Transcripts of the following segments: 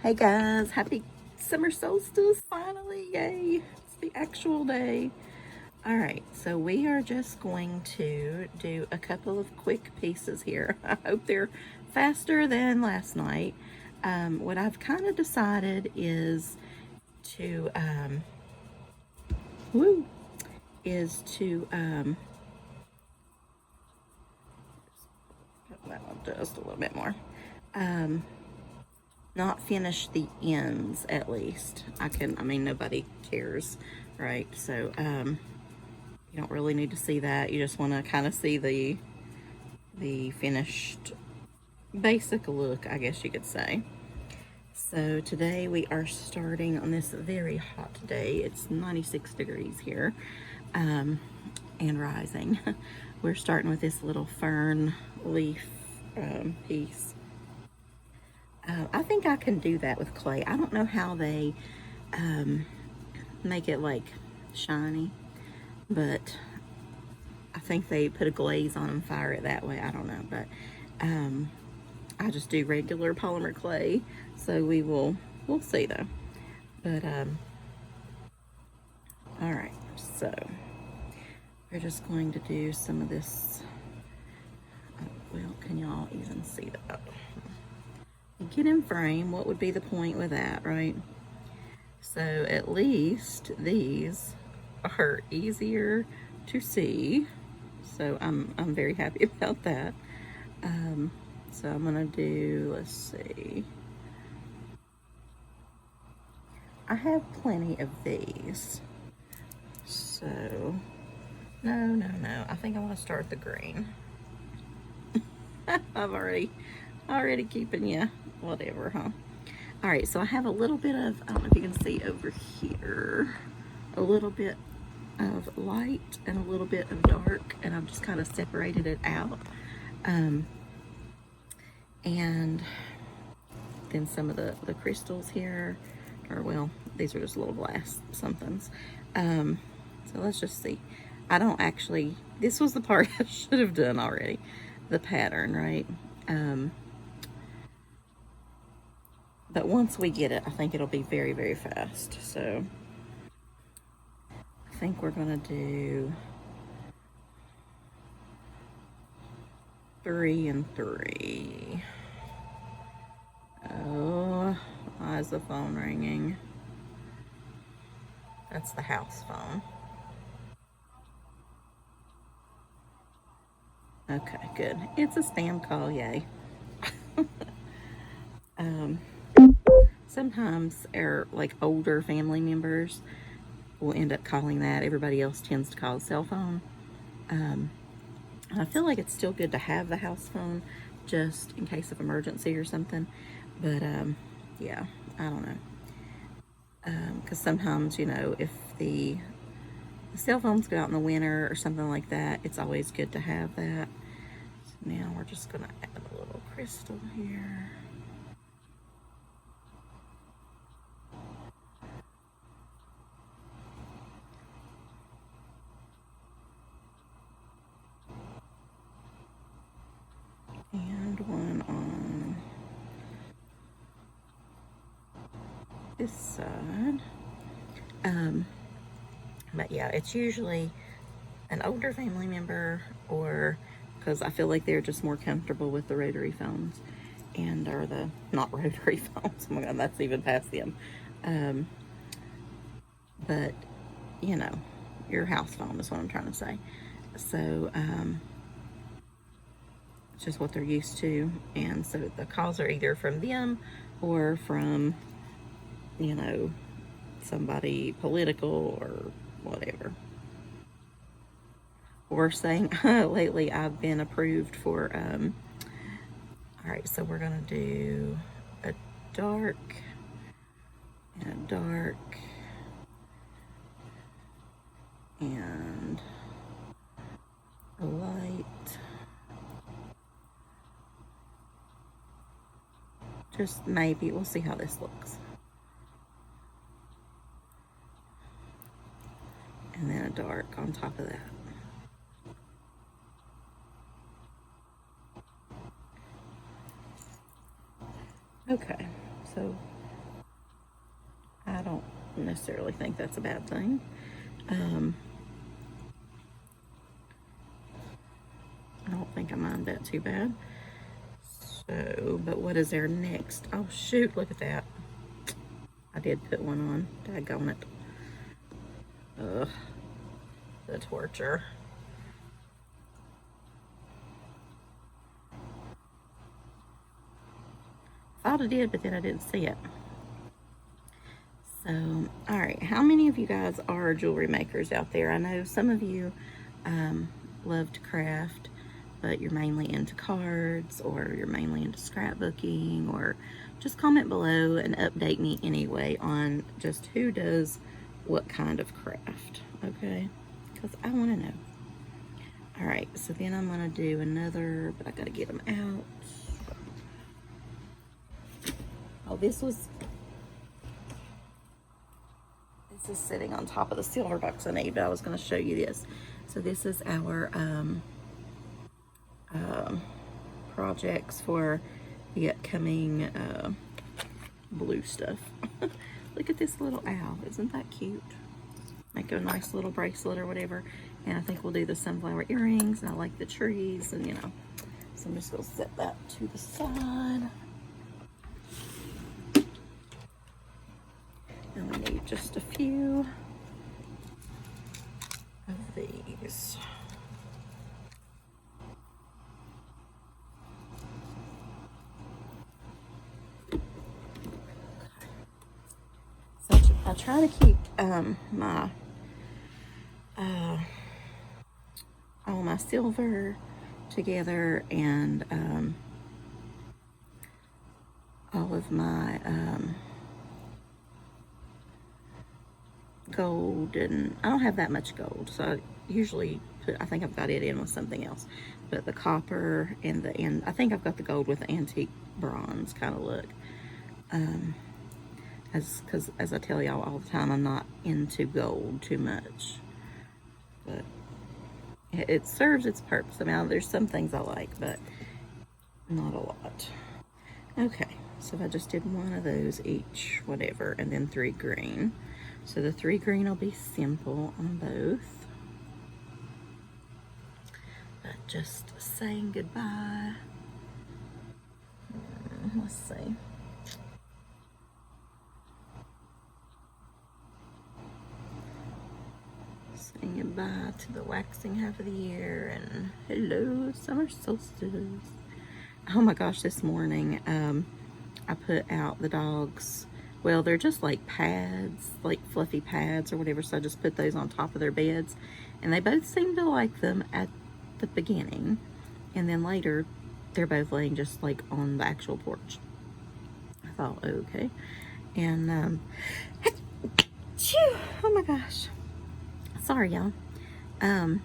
Hey guys, happy summer solstice, finally, yay, it's the actual day. All right, so we are just going to do a couple of quick pieces here. I hope they're faster than last night. What I've kind of decided is to, woo, is to, put that on just a little bit more. Not finish the ends at least. I mean, nobody cares, right? So, you don't really need to see that. You just want to kind of see the finished basic look, I guess you could say. So today we are starting on this very hot day. It's 96 degrees here, and rising. We're starting with this little fern leaf piece. I think I can do that with clay. I don't know how they make it like shiny, but I think they put a glaze on and fire it that way. I don't know, but I just do regular polymer clay, so we'll see though. But all right, so we're just going to do some of this. Well, can y'all even see that? Get in frame. What would be the point with that, right? So at least these are easier to see. So I'm very happy about that. So I'm gonna do, let's see. I have plenty of these. So, no. I think I want to start the green. I've already keeping you whatever, huh? All right, so I have a little bit of, I don't know if you can see over here, a little bit of light and a little bit of dark, and I've just kind of separated it out. And then some of the crystals here, or well, these are just little glass somethings. So let's just see. I don't actually, this was the part I should have done already, the pattern, right? But once we get it, I think it'll be very, very fast. So I think we're gonna do 3 and 3. Oh, why is the phone ringing? That's the house phone. Okay, good. It's a spam call, yay. Sometimes our like older family members will end up calling that. Everybody else tends to call cell phone. I feel like it's still good to have the house phone just in case of emergency or something. But yeah, I don't know. Because sometimes, you know, if the cell phones go out in the winter or something like that, it's always good to have that. So now we're just going to add a little crystal here. And one on this side. But yeah, it's usually an older family member, or because I feel like they're just more comfortable with the rotary phones, and or the not rotary phones. Oh my god, that's even past them. But you know, your house phone is what I'm trying to say. So it's just what they're used to, and so the calls are either from them or from, you know, somebody political or whatever. Or saying, lately I've been approved for, all right, so we're gonna do a dark and a dark and a light. Just maybe, we'll see how this looks. And then a dark on top of that. Okay, so I don't necessarily think that's a bad thing. I don't think I mind that too bad. So, but what is there next? Oh shoot, look at that. I did put one on. Daggone it. Ugh. The torture. Thought I did, but then I didn't see it. So, alright, how many of you guys are jewelry makers out there? I know some of you love to craft, but you're mainly into cards, or you're mainly into scrapbooking, or just comment below and update me anyway on just who does what kind of craft, okay? Because I want to know. Alright, so then I'm going to do another, but I got to get them out. Oh, this is sitting on top of the silver box I need, but I was going to show you this. So this is our projects for the upcoming blue stuff. Look at this little owl. Isn't that cute? Make a nice little bracelet or whatever. And I think we'll do the sunflower earrings, and I like the trees, and you know. So I'm just going to set that to the side. And we need just a few of these. So I try to keep my all my silver together, and all of my gold, and I don't have that much gold, so I usually put, I think I've got it in with something else, but the copper and I think I've got the gold with the antique bronze kind of look. Because as I tell y'all all the time, I'm not into gold too much, but it serves its purpose. I mean, there's some things I like, but not a lot. Okay, so if I just did one of those each, whatever, and then 3 green. So the 3 green will be simple on both. But just saying goodbye. Let's see. Saying goodbye to the waxing half of the year, and hello, summer solstice. Oh my gosh, this morning I put out the dogs. Well, they're just like pads, like fluffy pads or whatever, so I just put those on top of their beds, and they both seemed to like them at the beginning, and then later they're both laying just like on the actual porch. I thought, okay. And oh my gosh, sorry y'all. And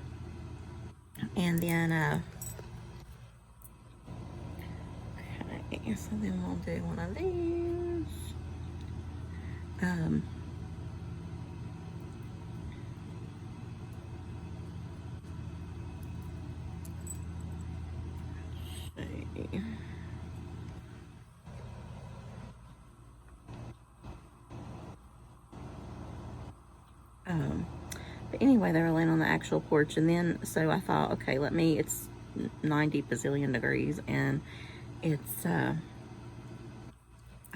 then okay, so then we'll do one of these. See. But anyway, they were laying on the actual porch, and then so I thought, okay, it's 90 bazillion degrees, and it's I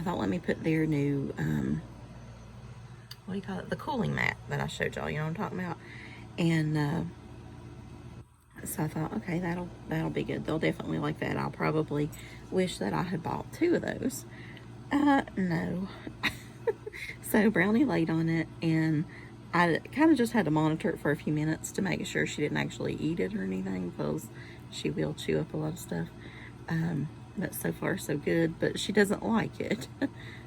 thought, let me put their new what do you call it, the cooling mat that I showed y'all, you know what I'm talking about. And so I thought, okay, that'll be good. They'll definitely like that. I'll probably wish that I had bought 2 of those. No. So Brownie laid on it, and I kind of just had to monitor it for a few minutes to make sure she didn't actually eat it or anything, because she will chew up a lot of stuff. But so far so good, but she doesn't like it.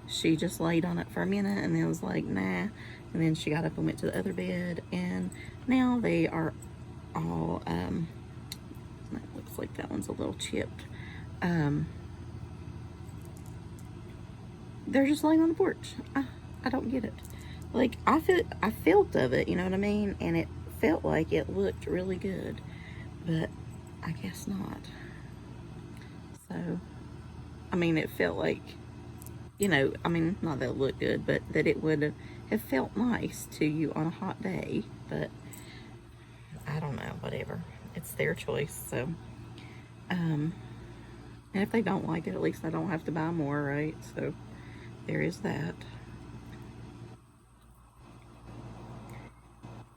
She just laid on it for a minute and then was like, nah. And then she got up and went to the other bed, and now they are all, looks like that one's a little chipped. They're just laying on the porch. I don't get it. Like, I felt of it, you know what I mean? And it felt like it looked really good, but I guess not. So, I mean, it felt like you know, I mean, not that it looked good, but that it would have felt nice to you on a hot day. But I don't know, whatever. It's their choice. So, and if they don't like it, at least I don't have to buy more, right? So there is that.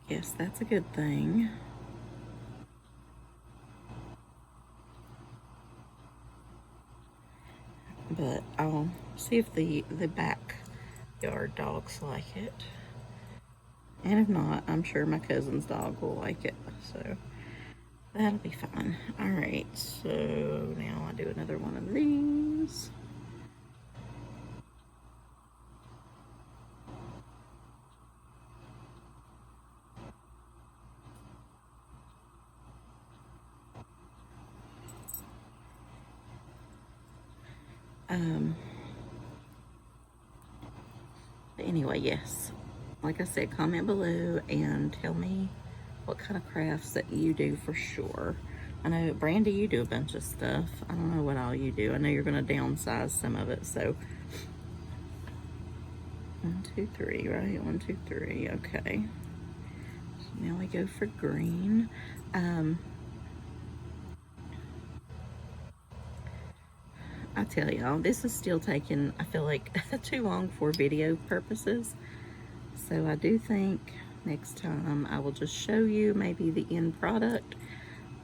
Yes, that's a good thing. But I'll see if the backyard dogs like it. And if not, I'm sure my cousin's dog will like it. So that'll be fun. Alright, so now I do another one of these. But anyway, yes. Like I said, comment below and tell me what kind of crafts that you do for sure. I know, Brandy, you do a bunch of stuff. I don't know what all you do. I know you're going to downsize some of it, so 1, 2, 3, right? 1, 2, 3. Okay. So now we go for green. I tell y'all, this is still taking, I feel like, too long for video purposes. So I do think next time I will just show you maybe the end product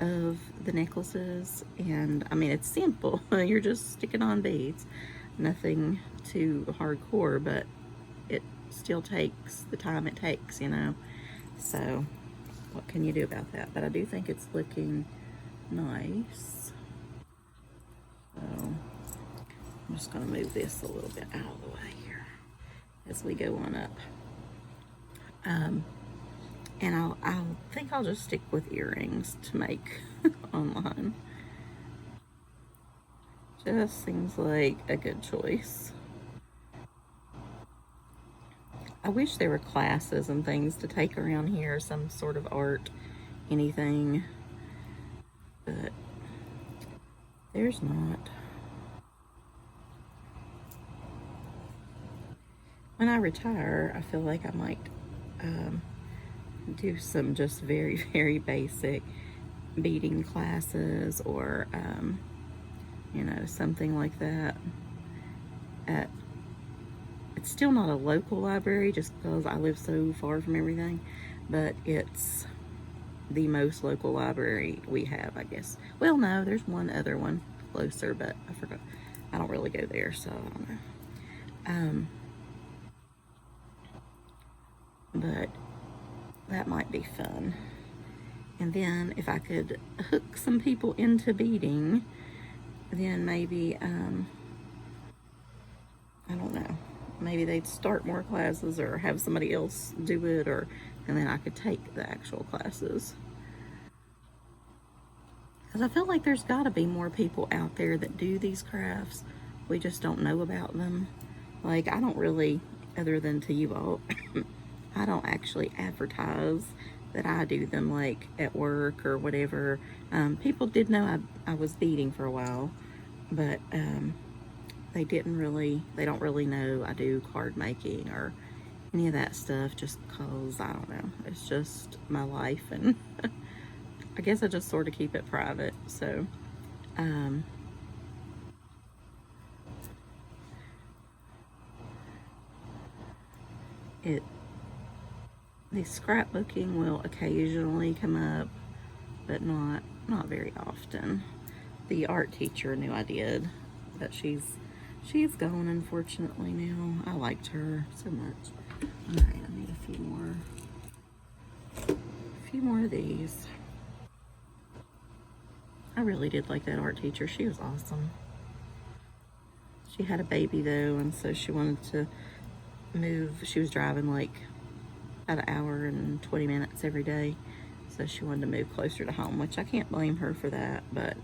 of the necklaces. And I mean, it's simple. You're just sticking on beads. Nothing too hardcore, but it still takes the time it takes, you know. So what can you do about that? But I do think it's looking nice. So I'm just going to move this a little bit out of the way here as we go on up. And I'll think I'll just stick with earrings to make online. Just seems like a good choice. I wish there were classes and things to take around here, some sort of art, anything, but there's not. When I retire, I feel like I might do some just very, very basic beading classes or, you know, something like that. It's still not a local library just because I live so far from everything, but it's the most local library we have, I guess. Well, no, there's one other one closer, but I forgot. I don't really go there, so I don't know. But that might be fun. And then if I could hook some people into beading, then maybe, I don't know, maybe they'd start more classes or have somebody else do it, or, and then I could take the actual classes. Because I feel like there's got to be more people out there that do these crafts. We just don't know about them. Like, I don't really, other than to you all, I don't actually advertise that I do them, like at work or whatever. People did know I was beading for a while, but they don't really know I do card making or any of that stuff, just because, I don't know, it's just my life, and I guess I just sort of keep it private. So the scrapbooking will occasionally come up, but not very often. The art teacher knew I did, but she's gone, unfortunately, now. I liked her so much. All right, I need a few more of these. I really did like that art teacher. She was awesome. She had a baby though, and so she wanted to move. She was driving like about an hour and 20 minutes every day, so she wanted to move closer to home, which I can't blame her for that, but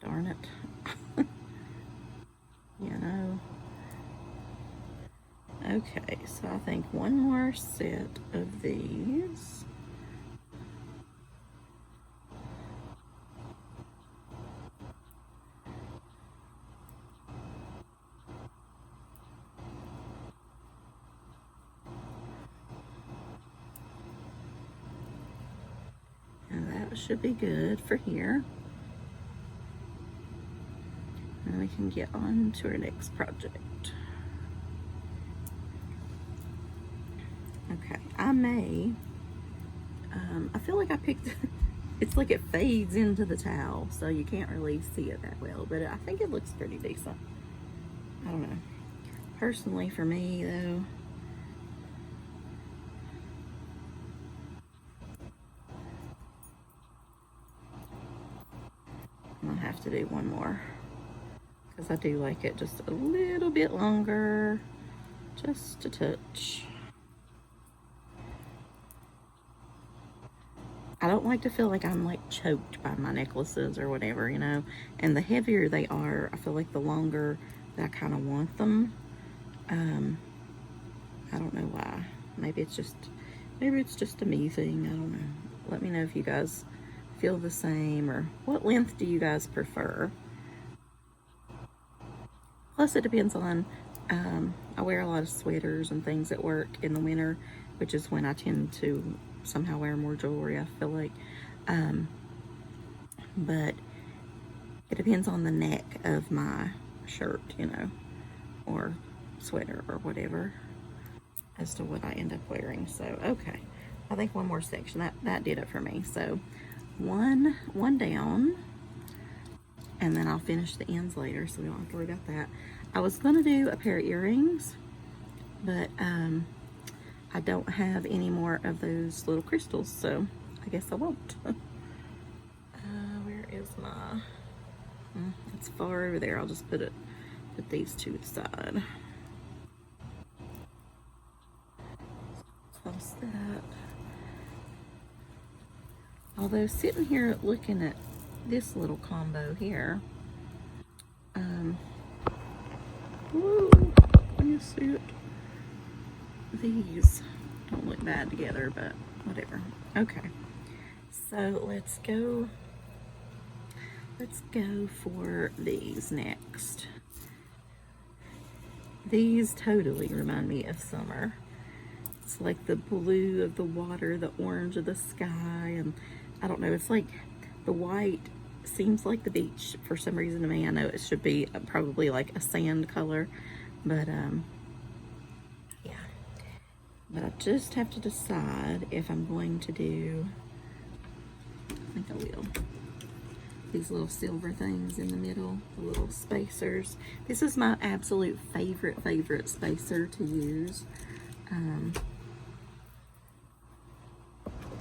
darn it. You know. Okay, so I think one more set of these. it should be good for here. And we can get on to our next project. Okay, I feel like I picked, it's like it fades into the towel, so you can't really see it that well, but I think it looks pretty decent. I don't know. Personally, for me, though, I'm gonna have to do one more, because I do like it just a little bit longer, just a touch. I don't like to feel like I'm like choked by my necklaces or whatever, you know, and the heavier they are, I feel like the longer that I kind of want them. I don't know why. Maybe it's just a me thing. I don't know. Let me know if you guys feel the same, or what length do you guys prefer? Plus, it depends on, I wear a lot of sweaters and things at work in the winter, which is when I tend to somehow wear more jewelry, I feel like. But it depends on the neck of my shirt, you know, or sweater or whatever, as to what I end up wearing. So, okay. I think one more section. That did it for me. So, one down, and then I'll finish the ends later, so we don't have to worry about that. I was going to do a pair of earrings, but I don't have any more of those little crystals, so I guess I won't. Where is my... it's far over there. I'll just put these to the side. Close that. Although sitting here looking at this little combo here, woo, can you see it? These don't look bad together, but whatever. Okay, so let's go for these next. These totally remind me of summer. It's like the blue of the water, the orange of the sky, and I don't know, it's like the white seems like the beach for some reason to me. I know it should be probably like a sand color, but yeah. But I just have to decide if I'm going to do, I think I will, these little silver things in the middle, the little spacers. This is my absolute favorite spacer to use. I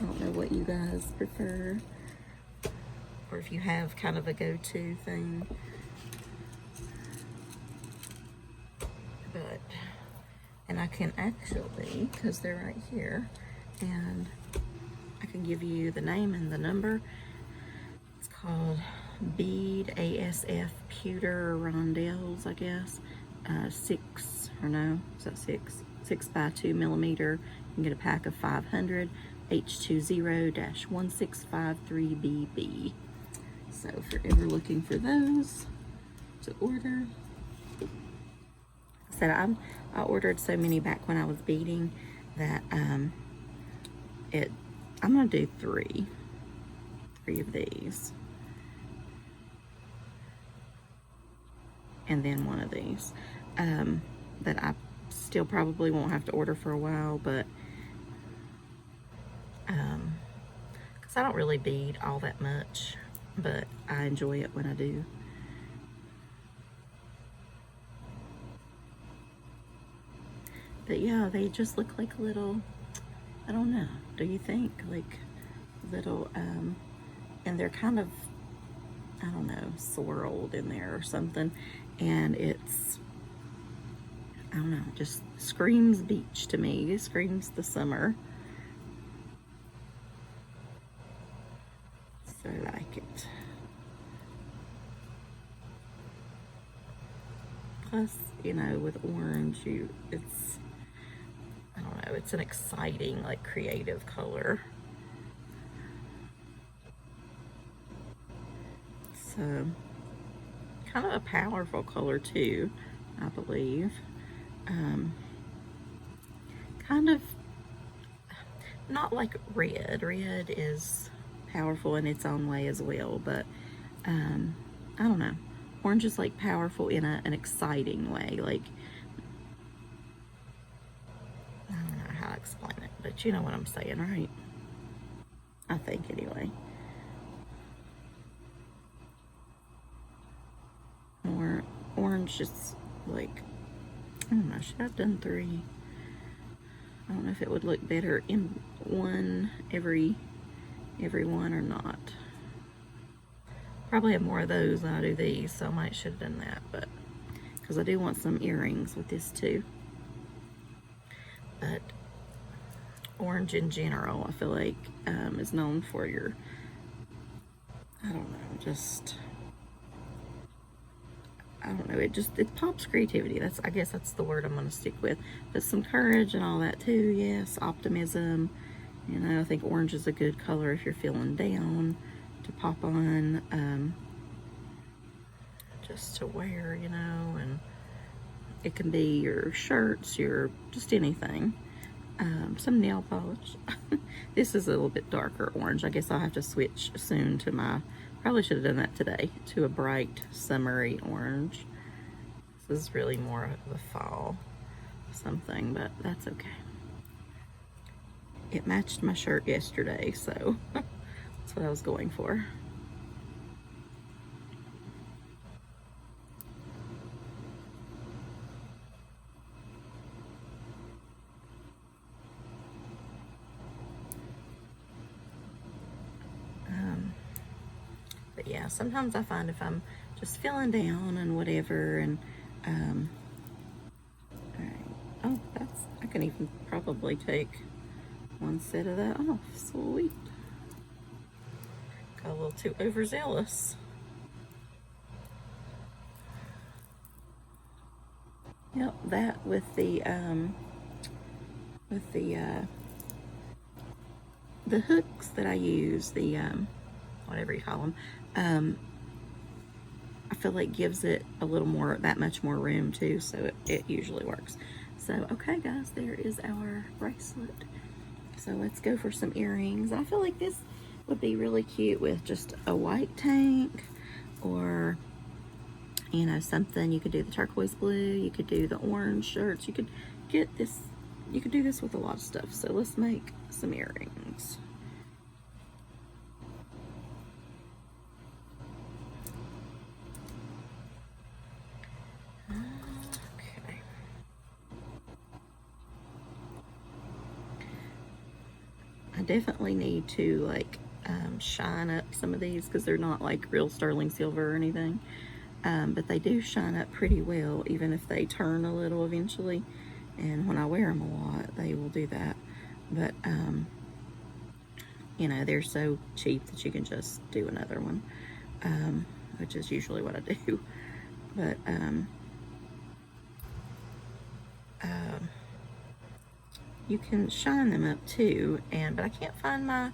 don't know what you guys prefer, or if you have kind of a go-to thing. But, and I can actually, because they're right here, and I can give you the name and the number. It's called Bead ASF Pewter Rondelles, I guess. 6 by 2 millimeter. You can get a pack of 500, H20-1653BB. So if you're ever looking for those to order, I said I ordered so many back when I was beading that I'm gonna do three of these, and then one of these that I still probably won't have to order for a while, but because I don't really bead all that much, but I enjoy it when I do. But yeah, they just look like little, I don't know, do you think? Like little, and they're kind of, I don't know, swirled in there or something, and it's, I don't know, just screams beach to me. It screams the summer. So I like it. Plus, you know, with orange, it's, I don't know, it's an exciting, like, creative color. So, kind of a powerful color too, I believe. Kind of not like red. Red is powerful in its own way as well, but I don't know. Orange is like powerful in an exciting way. Like, I don't know how to explain it, but you know what I'm saying, right? I think anyway. Or orange is like, I don't know, should I have done 3? I don't know if it would look better in one every one or not. Probably have more of those than I do these, so I might should have done that, but because I do want some earrings with this too. But orange in general, I feel like is known for your, I don't know, just, I don't know, it pops creativity. I guess that's the word I'm going to stick with. But some courage and all that too, yes, optimism. You know, I think orange is a good color if you're feeling down to pop on, just to wear, you know, and it can be your shirts, your, just anything. Some nail polish. This is a little bit darker orange. I guess I'll have to switch soon to my, probably should have done that today, to a bright summery orange. This is really more of a fall something, but that's okay. It matched my shirt yesterday, so that's what I was going for. But yeah, sometimes I find if I'm just feeling down and whatever, and all right. Oh, I can even probably take one set of that off. Sweet. Got a little too overzealous. Yep, that with the hooks that I use, the whatever you call them, I feel like gives it a little more, that much more room too, so it usually works. So, okay guys, there is our bracelet. So let's go for some earrings. I feel like this would be really cute with just a white tank, or, you know, something. You could do the turquoise blue, you could do the orange shirts, you could get this, you could do this with a lot of stuff. So let's make some earrings. Okay. I definitely need to like shine up some of these because they're not like real sterling silver or anything. But they do shine up pretty well, even if they turn a little eventually. And when I wear them a lot, they will do that. But, you know, they're so cheap that you can just do another one, which is usually what I do. But, you can shine them up too, but I can't find my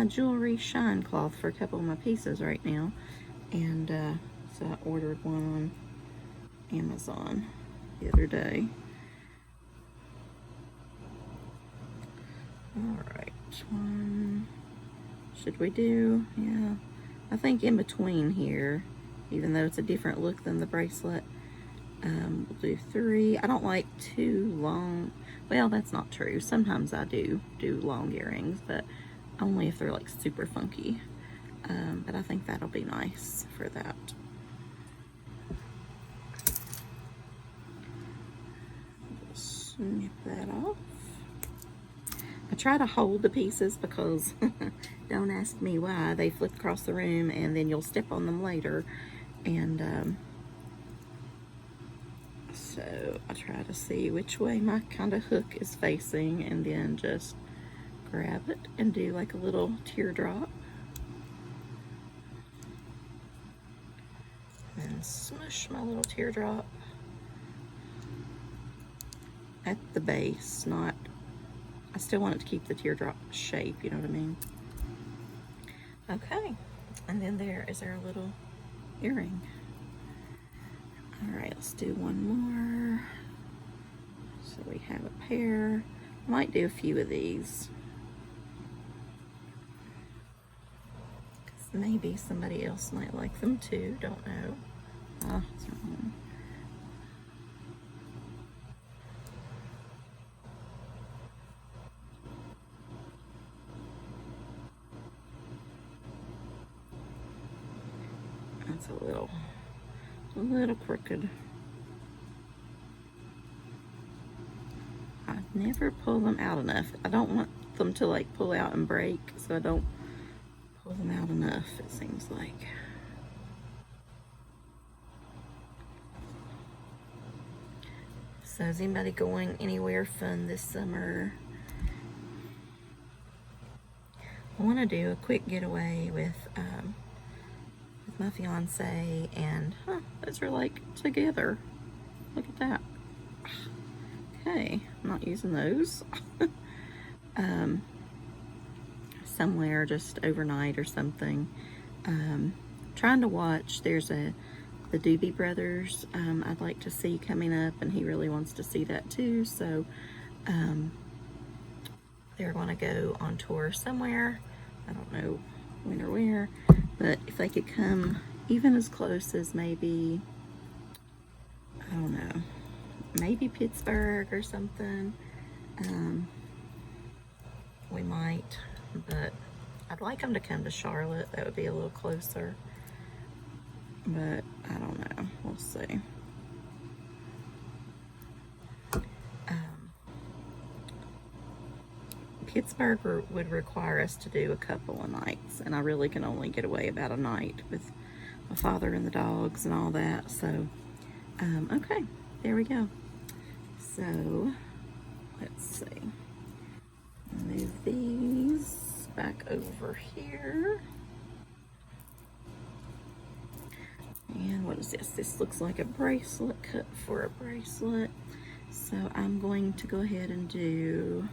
jewelry shine cloth for a couple of my pieces right now. And, so I ordered one on Amazon the other day. All right, one should we do? Yeah, I think in between here, even though it's a different look than the bracelet, we'll do 3. I don't like too long. Well, that's not true. Sometimes I do long earrings, but only if they're like super funky. But I think that'll be nice for that. Snip that off. I try to hold the pieces because don't ask me why, they flip across the room and then you'll step on them later. And so I try to see which way my kind of hook is facing and then just grab it and do like a little teardrop. And smush my little teardrop at the base, not, I still want it to keep the teardrop shape, you know what I mean? Okay, and then there is our little earring. All right, let's do one more. So we have a pair. I might do a few of these. maybe somebody else might like them too, don't know. Oh, it's wrong. That's a little crooked. I never pull them out enough. I don't want them to like pull out and break, so I don't pull them out enough, it seems like. So is anybody going anywhere fun this summer? I want to do a quick getaway with my fiance, and those are like together. Look at that. Okay, I'm not using those. Somewhere just overnight or something. Trying to watch, there's the Doobie Brothers I'd like to see coming up, and he really wants to see that too, so they're going to go on tour somewhere. I don't know when or where, but if they could come even as close as maybe, I don't know, maybe Pittsburgh or something, we might, but I'd like them to come to Charlotte. That would be a little closer, but I don't know, we'll see. Pittsburgh would require us to do a couple of nights, and I really can only get away about a night with my father and the dogs and all that. So, okay, there we go. So, let's see. Move these back over here. And what is this? This looks like a bracelet, cut for a bracelet. So I'm going to go ahead and do,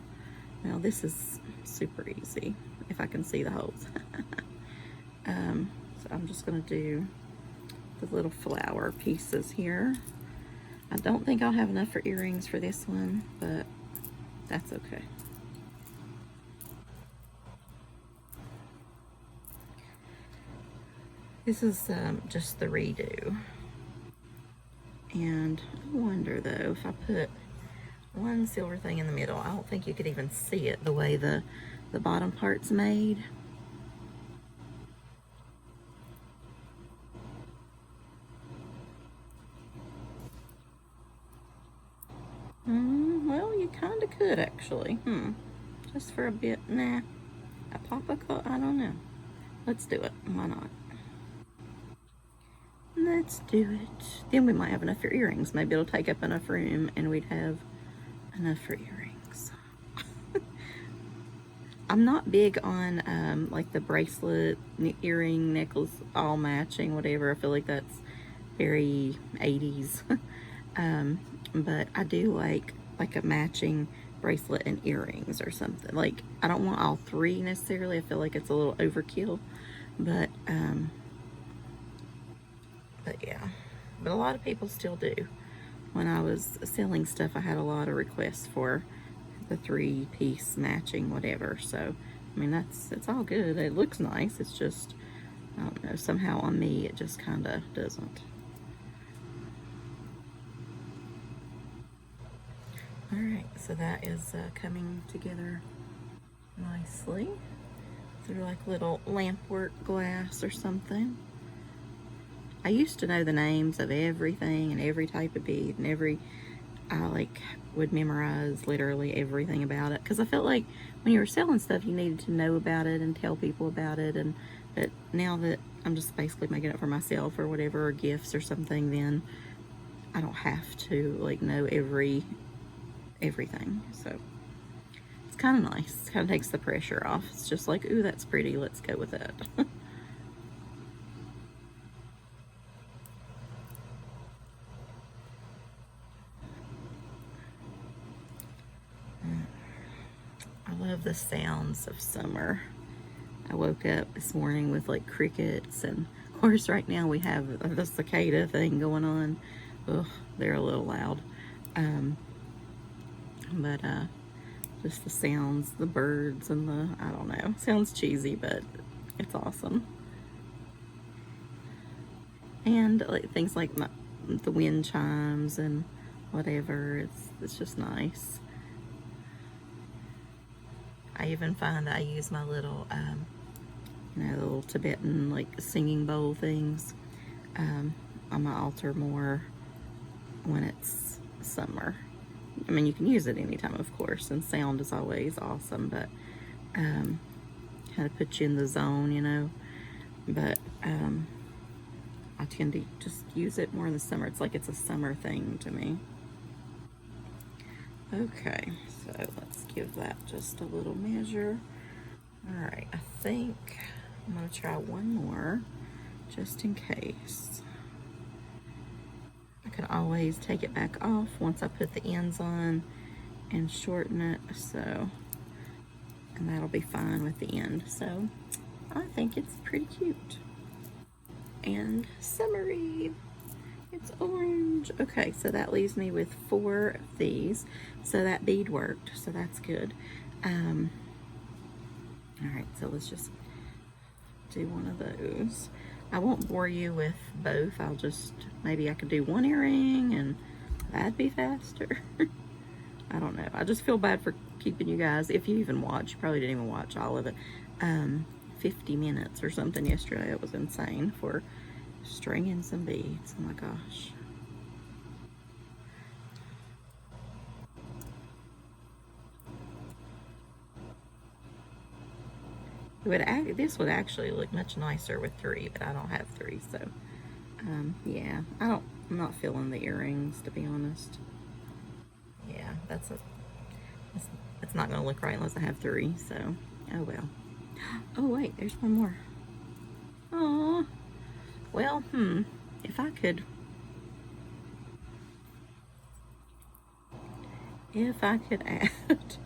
well, this is super easy, if I can see the holes. So I'm just going to do the little flower pieces here. I don't think I'll have enough for earrings for this one, but that's okay. This is just the redo. And I wonder though, if I put one silver thing in the middle, I don't think you could even see it the way the bottom part's made. Well, you kind of could actually. Just for a bit. Nah. A pop a cut? I don't know. Let's do it. Why not? Let's do it. Then we might have enough for earrings. Maybe it'll take up enough room and we'd have enough for earrings. I'm not big on like the bracelet, earring, necklace, all matching, whatever. I feel like that's very 80s. But I do like a matching bracelet and earrings or something. Like, I don't want all three necessarily. I feel like it's a little overkill. But yeah, but a lot of people still do. When I was selling stuff, I had a lot of requests for the 3-piece matching whatever. So, I mean, it's all good. It looks nice. It's just, I don't know, somehow on me it just kind of doesn't. All right, so that is coming together nicely through like little lamp work glass or something. I used to know the names of everything and every type of bead, and I like would memorize literally everything about it, because I felt like when you were selling stuff you needed to know about it and tell people about it, but now that I'm just basically making it for myself or whatever, or gifts or something, then I don't have to like know everything. So it's kind of nice. It kind of takes the pressure off. It's just like, ooh, that's pretty, let's go with it. I love the sounds of summer. I woke up this morning with like crickets, and of course right now we have the cicada thing going on. Ugh, they're a little loud. But just the sounds, the birds, and I don't know, sounds cheesy, but it's awesome. And like things like the wind chimes and whatever. It's just nice. I even find I use my little, you know, the little Tibetan like singing bowl things on my altar more when it's summer. I mean, you can use it anytime, of course, and sound is always awesome, but kind of put you in the zone, you know. But I tend to just use it more in the summer. It's like it's a summer thing to me. Okay, so let's give that just a little measure. All right, I think I'm gonna try one more just in case. I can always take it back off once I put the ends on and shorten it, so, and that'll be fine with the end. So I think it's pretty cute and summery. It's orange. Okay, so that leaves me with 4 of these. So that bead worked, so that's good. All right, so let's just do one of those. I won't bore you with both. I'll just, maybe I could do one earring and that'd be faster. I don't know. I just feel bad for keeping you guys, if you even watch, you probably didn't even watch all of it, 50 minutes or something yesterday. It was insane for stringing some beads. Oh my gosh. This would actually look much nicer with 3, but I don't have 3, so yeah, I'm not feeling the earrings, to be honest. Yeah, it's not gonna look right unless I have 3, so oh well. Oh wait, there's one more. Oh, well, if I could add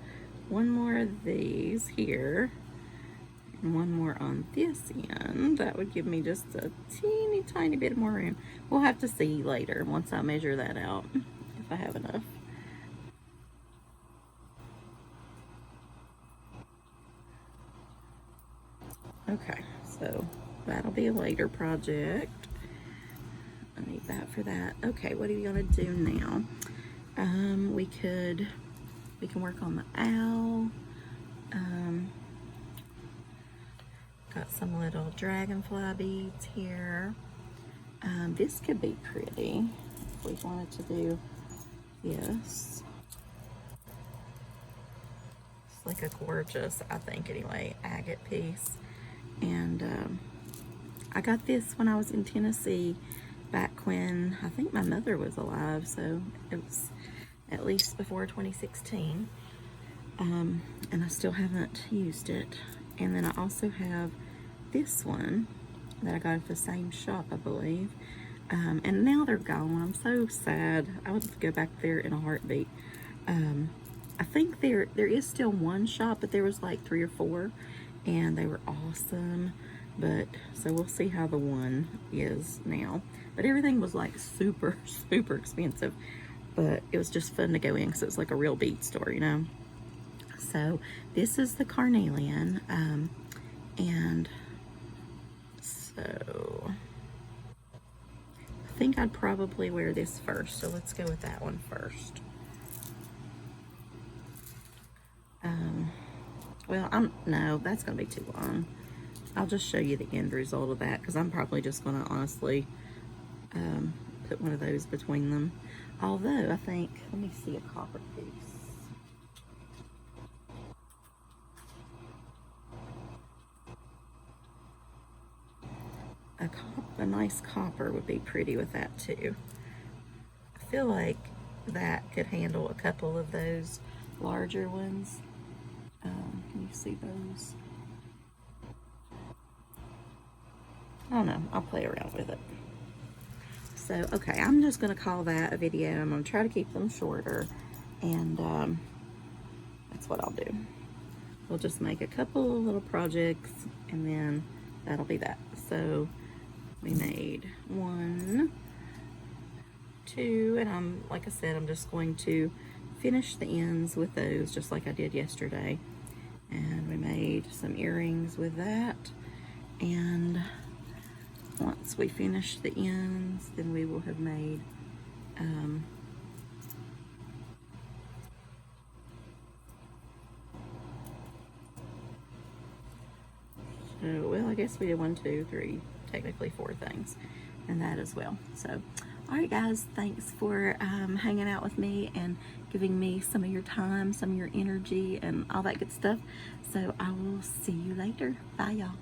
one more of these here and one more on this end, that would give me just a teeny tiny bit more room. We'll have to see later once I measure that out, if I have enough. Okay, so that'll be a later project. I need that for that. Okay, what are you gonna do now? We can work on the owl. Got some little dragonfly beads here. This could be pretty if we wanted to do this. It's like a gorgeous, I think anyway, agate piece. And I got this when I was in Tennessee back when I think my mother was alive, so it was at least before 2016. And I still haven't used it. And then I also have this one that I got at the same shop, I believe. And now they're gone. I'm so sad. I would go back there in a heartbeat. I think there is still one shop, but there was like 3 or 4, and they were awesome. But so we'll see how the one is now. But everything was like super, super expensive. But it was just fun to go in because it was like a real bead store, you know. So this is the carnelian, and so I think I'd probably wear this first. So let's go with that one first. Well, no, that's gonna be too long. I'll just show you the end result of that because I'm probably just gonna honestly put one of those between them. Although I think, let me see a copper piece. A nice copper would be pretty with that too. I feel like that could handle a couple of those larger ones. Can you see those? I don't know. I'll play around with it. So, okay, I'm just going to call that a video. I'm going to try to keep them shorter, and that's what I'll do. We'll just make a couple of little projects, and then that'll be that. So, we made 1, 2, and like I said, I'm just going to finish the ends with those just like I did yesterday. And we made some earrings with that, and once we finish the ends, then we will have made so, well, I guess we did 1, 2, 3, technically 4 things, and that as well. So, all right, guys, thanks for hanging out with me and giving me some of your time, some of your energy, and all that good stuff. So I will see you later. Bye, y'all.